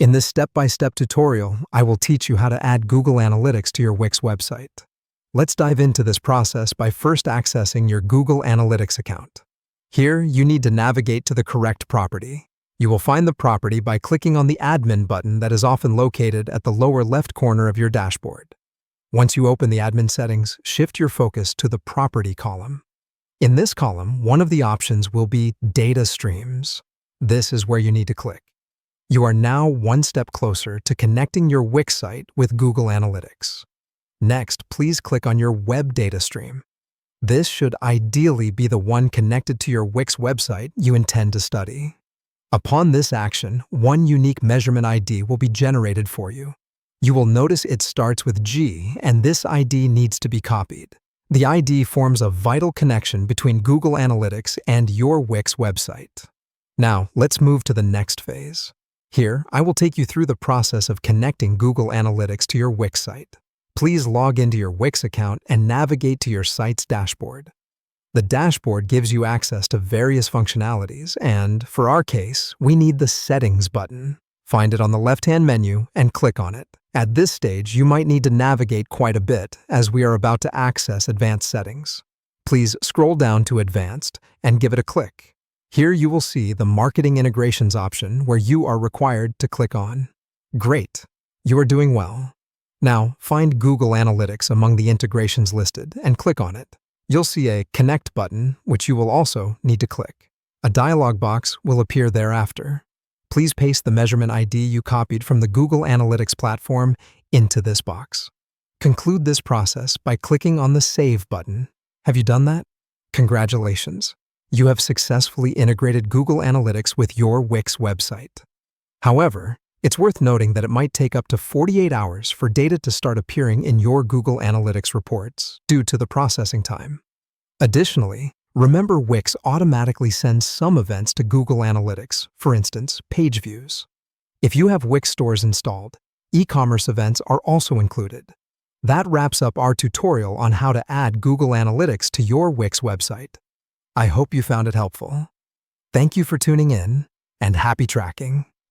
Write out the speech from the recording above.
In this step-by-step tutorial, I will teach you how to add Google Analytics to your Wix website. Let's dive into this process by first accessing your Google Analytics account. Here, you need to navigate to the correct property. You will find the property by clicking on the Admin button that is often located at the lower left corner of your dashboard. Once you open the admin settings, shift your focus to the Property column. In this column, one of the options will be Data Streams. This is where you need to click. You are now one step closer to connecting your Wix site with Google Analytics. Next, please click on your Web Data Stream. This should ideally be the one connected to your Wix website you intend to study. Upon this action, one unique measurement ID will be generated for you. You will notice it starts with G, and this ID needs to be copied. The ID forms a vital connection between Google Analytics and your Wix website. Now, let's move to the next phase. Here, I will take you through the process of connecting Google Analytics to your Wix site. Please log into your Wix account and navigate to your site's dashboard. The dashboard gives you access to various functionalities, and, for our case, we need the Settings button. Find it on the left-hand menu and click on it. At this stage, you might need to navigate quite a bit, as we are about to access Advanced Settings. Please scroll down to Advanced and give it a click. Here you will see the Marketing Integrations option where you are required to click on. Great! You are doing well. Now, find Google Analytics among the integrations listed and click on it. You'll see a Connect button, which you will also need to click. A dialog box will appear thereafter. Please paste the measurement ID you copied from the Google Analytics platform into this box. Conclude this process by clicking on the Save button. Have you done that? Congratulations! You have successfully integrated Google Analytics with your Wix website. However, it's worth noting that it might take up to 48 hours for data to start appearing in your Google Analytics reports due to the processing time. Additionally, remember Wix automatically sends some events to Google Analytics, for instance, page views. If you have Wix stores installed, e-commerce events are also included. That wraps up our tutorial on how to add Google Analytics to your Wix website. I hope you found it helpful. Thank you for tuning in, and happy tracking!